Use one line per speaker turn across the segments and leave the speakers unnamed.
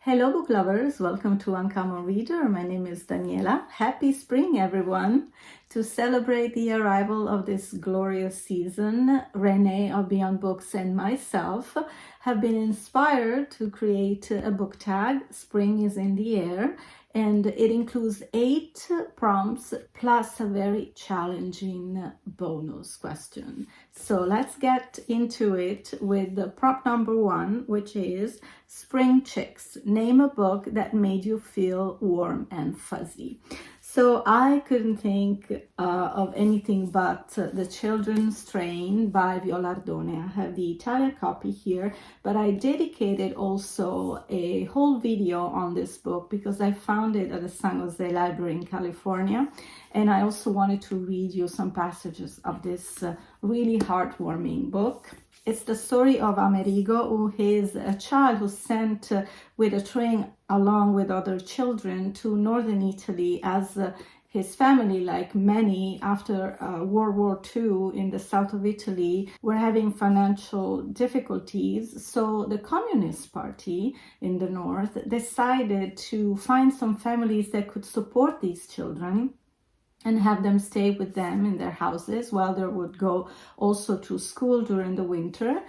Hello book lovers, welcome to Uncommon Reader. My name is Daniela. Happy spring everyone! To celebrate the arrival of this glorious season, Reney of Beyond Books and myself have been inspired to create a book tag, Spring is in the Air, and it includes 8 prompts plus a very challenging bonus question. So let's get into it with the prompt number 1, which is Spring Chicks. Name a book that made you feel warm and fuzzy. So I couldn't think of anything but The Children's Train by Violardone. I have the Italian copy here, but I dedicated also a whole video on this book because I found it at the San Jose Library in California. And I also wanted to read you some passages of this really heartwarming book. It's the story of Amerigo, who is a child who's sent with a train along with other children to northern Italy as his family, like many after World War II in the south of Italy, were having financial difficulties. So the Communist Party in the north decided to find some families that could support these children and have them stay with them in their houses while they would go also to school during the winter,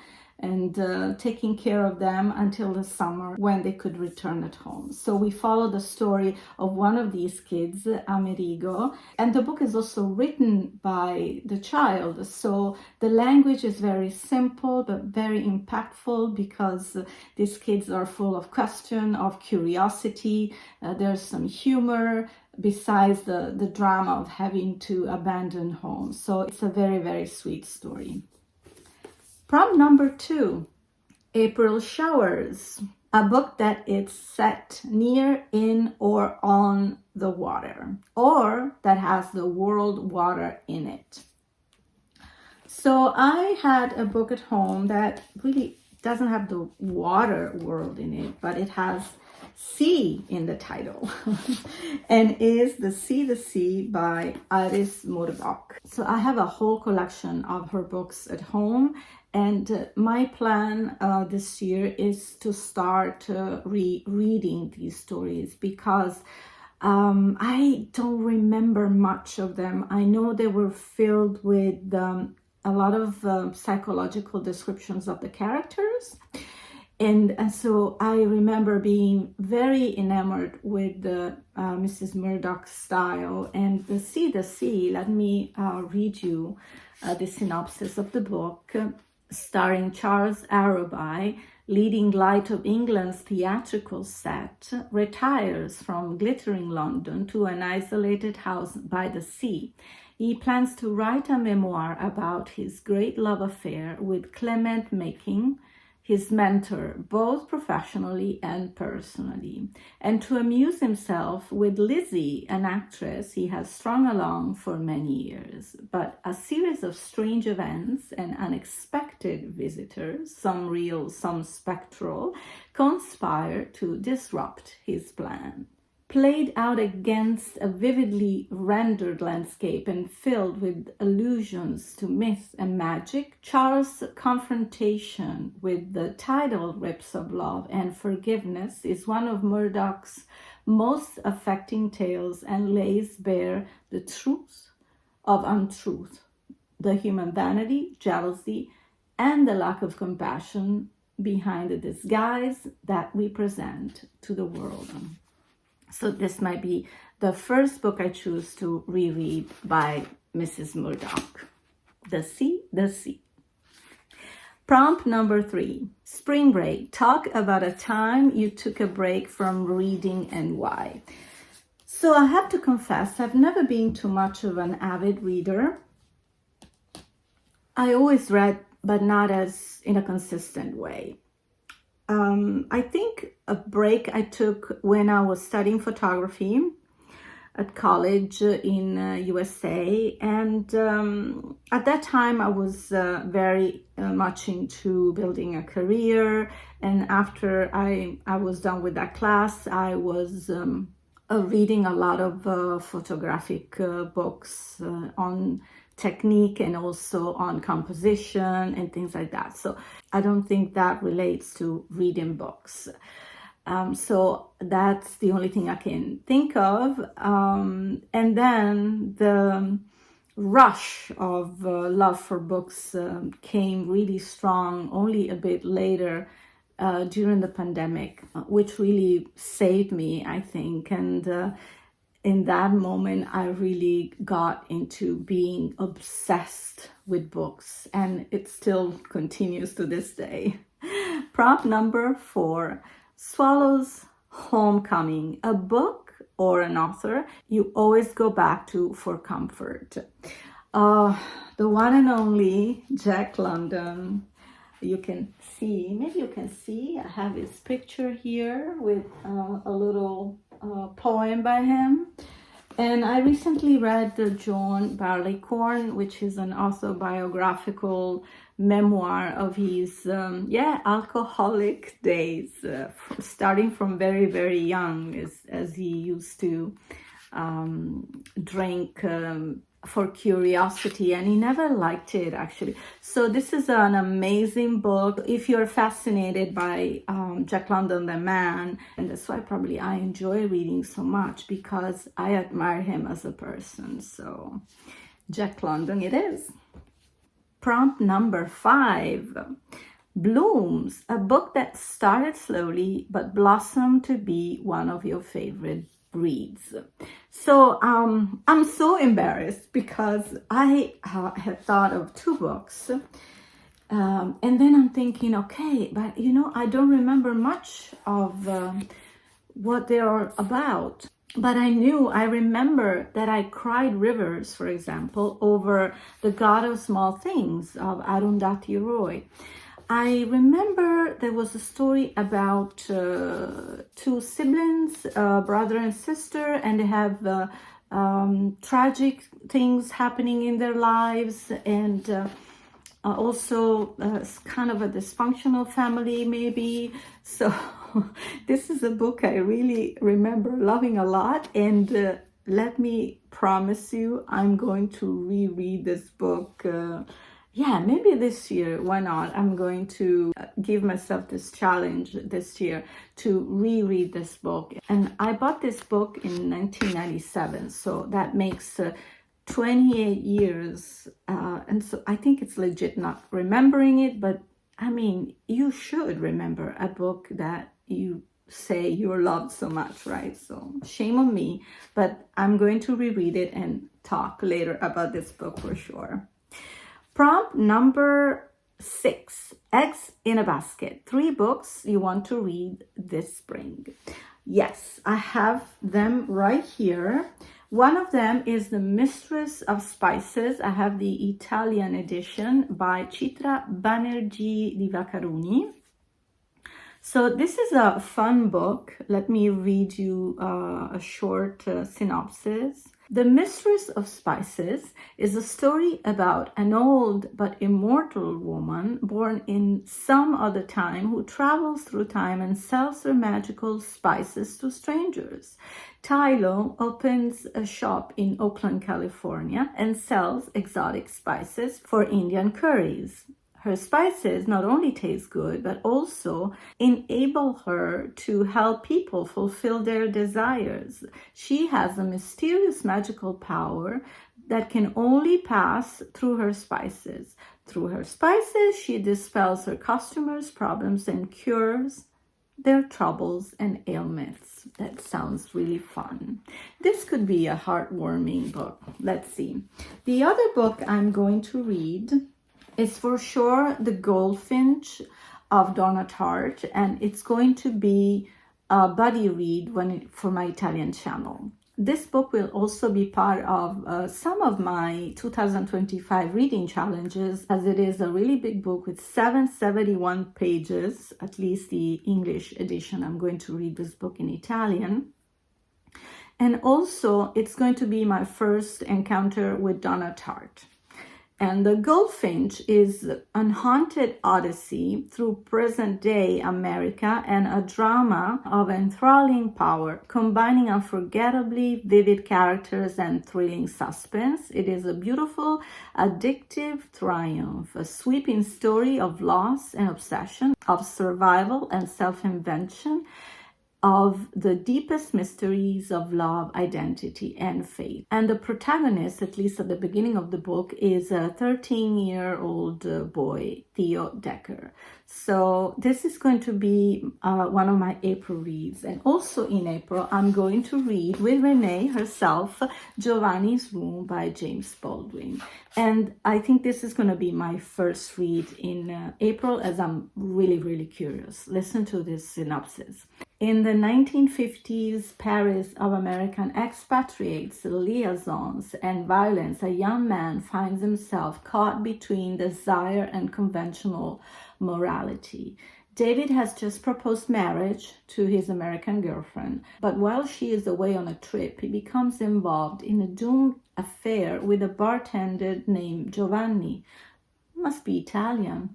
and taking care of them until the summer when they could return at home. So we follow the story of one of these kids, Amerigo, and the book is also written by the child. So the language is very simple but very impactful because these kids are full of question, of curiosity. There's some humor besides the drama of having to abandon home. So it's a very, very sweet story. Prompt number 2, April Showers, a book that is set near, in, or on the water, or that has the world water in it. So I had a book at home that really doesn't have the water world in it, but it has sea in the title and is The Sea by Iris Murdoch. So I have a whole collection of her books at home, and my plan this year is to start rereading these stories because I don't remember much of them. I know they were filled with a lot of psychological descriptions of the characters. And so I remember being very enamored with Mrs. Murdoch's style. And The Sea, let me read you the synopsis of the book. Starring Charles Arrowby, leading light of England's theatrical set, retires from glittering London to an isolated house by the sea. He plans to write a memoir about his great love affair with Clement Macking, his mentor, both professionally and personally, and to amuse himself with Lizzie, an actress he has strung along for many years. But a series of strange events and unexpected visitors, some real, some spectral, conspire to disrupt his plan. Played out against a vividly rendered landscape and filled with allusions to myth and magic, Charles' confrontation with the tidal rips of love and forgiveness is one of Murdoch's most affecting tales and lays bare the truth of untruth, the human vanity, jealousy, and the lack of compassion behind the disguise that we present to the world. So this might be the first book I choose to reread by Mrs. Murdoch. The Sea. Prompt number 3, Spring Break. Talk about a time you took a break from reading and why. So I have to confess, I've never been too much of an avid reader. I always read, but not as in a consistent way. I think a break I took when I was studying photography at college in USA, and at that time I was very much into building a career, and after I was done with that class, I was reading a lot of photographic books on technique and also on composition and things like that. So I don't think that relates to reading books. So that's the only thing I can think of. And then the rush of love for books came really strong only a bit later during the pandemic, which really saved me, I think. And in that moment, I really got into being obsessed with books, and it still continues to this day. Prompt number 4, Swallow's Homecoming, a book or an author you always go back to for comfort. The one and only Jack London. You can see, maybe you can see, I have his picture here with a little poem by him. And I recently read the John Barleycorn, which is an autobiographical memoir of his alcoholic days, starting from very, very young, as he used to drink for curiosity, and he never liked it, actually. So this is an amazing book if you're fascinated by Jack London the man, and that's why probably I enjoy reading so much, because I admire him as a person. So Jack London it is. Prompt number 5, Blooms, a book that started slowly but blossomed to be one of your favorite reads. So I'm so embarrassed because I had thought of 2 books, and then I'm thinking, okay, but I don't remember much of what they are about. But I remember that I cried rivers, for example, over The God of Small Things of Arundhati Roy. I remember there was a story about 2 siblings, brother and sister, and they have tragic things happening in their lives, and also kind of a dysfunctional family, maybe. So this is a book I really remember loving a lot, and let me promise you, I'm going to reread this book. Maybe this year, why not? I'm going to give myself this challenge this year to reread this book. And I bought this book in 1997, so that makes 28 years. And so I think it's legit not remembering it, but I mean, you should remember a book that you say you loved so much, right? So shame on me, but I'm going to reread it and talk later about this book for sure. Prompt number 6, Eggs in a Basket, 3 books you want to read this spring. Yes, I have them right here. One of them is The Mistress of Spices. I have the Italian edition by Chitra Banerjee Divakaruni. So this is a fun book. Let me read you a short synopsis. The Mistress of Spices is a story about an old but immortal woman born in some other time who travels through time and sells her magical spices to strangers. Tylo opens a shop in Oakland, California, and sells exotic spices for Indian curries. Her spices not only taste good, but also enable her to help people fulfill their desires. She has a mysterious magical power that can only pass through her spices. Through her spices, she dispels her customers' problems and cures their troubles and ailments. That sounds really fun. This could be a heartwarming book. Let's see. The other book I'm going to read is for sure The Goldfinch of Donna Tartt, and it's going to be a buddy read for my Italian channel. This book will also be part of some of my 2025 reading challenges, as it is a really big book with 771 pages, at least the English edition. I'm going to read this book in Italian. And also, it's going to be my first encounter with Donna Tartt. And The Goldfinch is an haunted odyssey through present-day America and a drama of enthralling power, combining unforgettably vivid characters and thrilling suspense. It is a beautiful, addictive triumph, a sweeping story of loss and obsession, of survival and self-invention, of the deepest mysteries of love, identity, and faith. And the protagonist, at least at the beginning of the book, is a 13-year-old boy, Theo Decker. So this is going to be one of my April reads. And also in April, I'm going to read with Renee herself, Giovanni's Room by James Baldwin. And I think this is going to be my first read in April, as I'm really, really curious. Listen to this synopsis. In the 1950s Paris of American expatriates, liaisons, and violence, a young man finds himself caught between desire and conventional morality. David has just proposed marriage to his American girlfriend, but while she is away on a trip, he becomes involved in a doomed affair with a bartender named Giovanni. Must be Italian.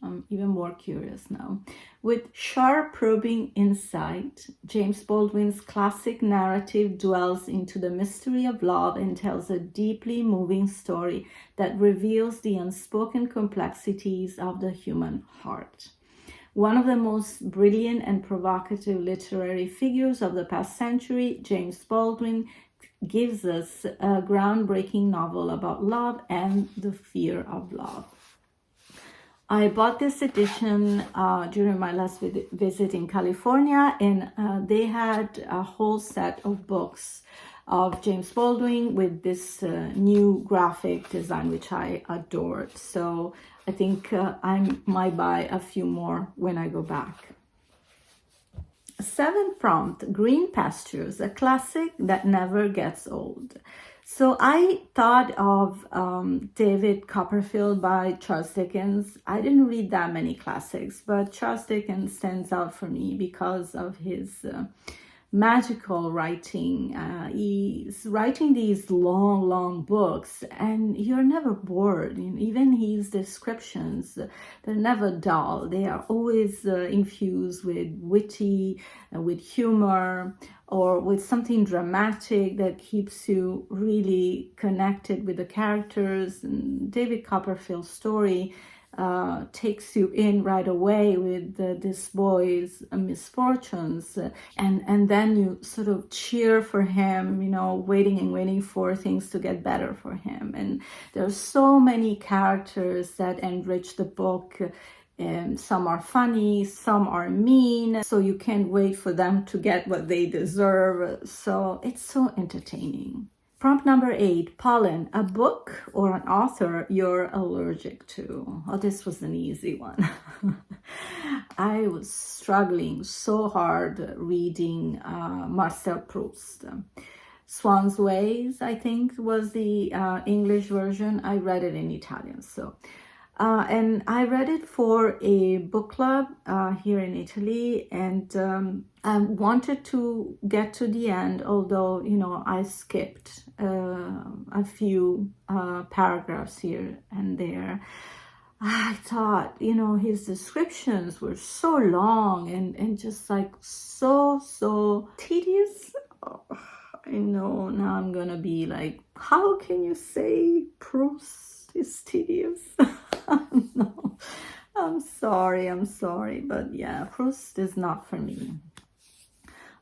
I'm even more curious now. With sharp, probing insight, James Baldwin's classic narrative dwells into the mystery of love and tells a deeply moving story that reveals the unspoken complexities of the human heart. One of the most brilliant and provocative literary figures of the past century, James Baldwin gives us a groundbreaking novel about love and the fear of love. I bought this edition during my last visit in California, and they had a whole set of books of James Baldwin with this new graphic design, which I adored. So I think I might buy a few more when I go back. Seventh prompt, Green Pastures, a classic that never gets old. So I thought of David Copperfield by Charles Dickens. I didn't read that many classics, but Charles Dickens stands out for me because of his magical writing. He's writing these long books, and you're never bored. Even his descriptions, they're never dull. They are always infused with witty, with humor, or with something dramatic that keeps you really connected with the characters. And David Copperfield's story takes you in right away with this boy's misfortunes, and then you sort of cheer for him, waiting for things to get better for him. And there's so many characters that enrich the book. Some are funny, some are mean, so you can't wait for them to get what they deserve. So it's so entertaining. Prompt number 8, pollen, a book or an author you're allergic to. Oh, this was an easy one. I was struggling so hard reading Marcel Proust. Swan's Ways, I think, was the English version. I read it in Italian, and I read it for a book club here in Italy, and I wanted to get to the end, although, I skipped a few paragraphs here and there. I thought, his descriptions were so long and just like so tedious. Oh, I know, now I'm gonna be like, how can you say Proust is tedious? No, I'm sorry, but yeah, Proust is not for me.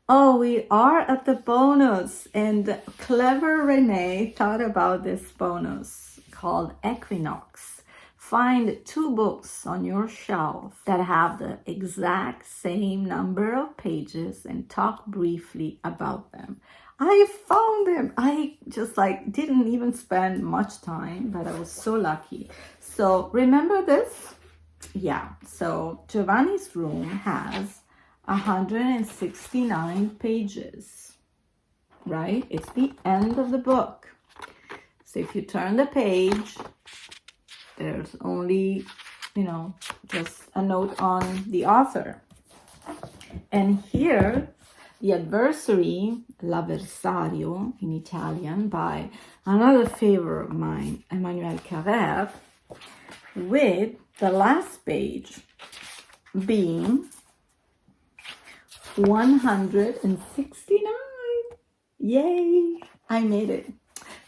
Oh, we are at the bonus, and clever Renee thought about this bonus called Equinox. Find 2 books on your shelf that have the exact same number of pages and talk briefly about them. I found them. I just didn't even spend much time, but I was so lucky. So remember this? Yeah, so Giovanni's Room has 169 pages, right? It's the end of the book. So if you turn the page, there's only, just a note on the author. And here, The Adversary, L'Avversario in Italian, by another favorite of mine, Emmanuel Carrère, with the last page being 169. Yay! I made it.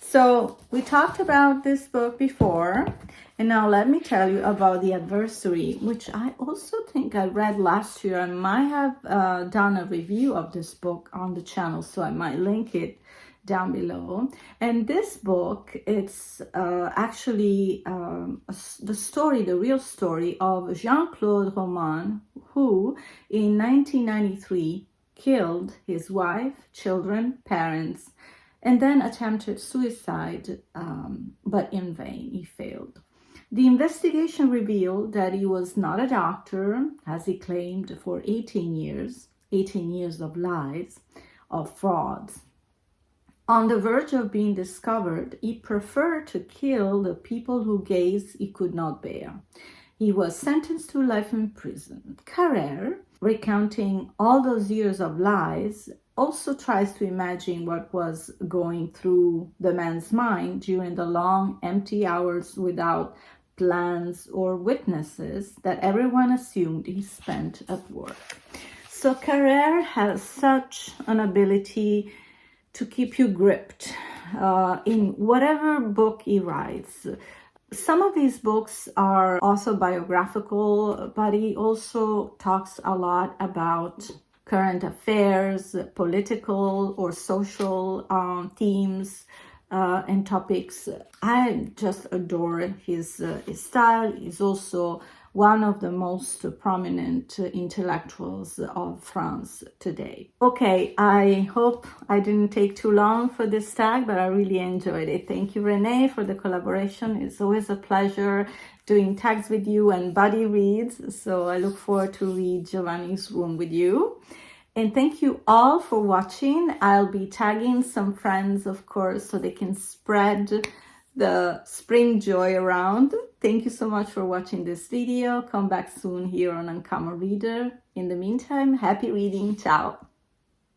So we talked about this book before, and now let me tell you about The Adversary, which I also think I read last year. I might have done a review of this book on the channel, so I might link it down below. And this book, it's actually the real story of Jean-Claude Roman, who in 1993 killed his wife, children, parents, and then attempted suicide, but in vain. He failed. The investigation revealed that he was not a doctor, as he claimed, for 18 years of lies, of frauds. On the verge of being discovered, he preferred to kill the people whose gaze he could not bear. He was sentenced to life in prison. Carrère, recounting all those years of lies, also tries to imagine what was going through the man's mind during the long, empty hours without plans or witnesses that everyone assumed he spent at work. So Carrère has such an ability to keep you gripped in whatever book he writes. Some of his books are also biographical, but he also talks a lot about current affairs, political or social themes and topics. I just adore his style. He's also one of the most prominent intellectuals of France today. Okay, I hope I didn't take too long for this tag, but I really enjoyed it. Thank you, Renee, for the collaboration. It's always a pleasure doing tags with you and buddy reads. So I look forward to read Giovanni's Room with you. And thank you all for watching. I'll be tagging some friends, of course, so they can spread the spring joy around. Thank you so much for watching this video. Come back soon here on Uncommon Reader. In the meantime, happy reading. Ciao.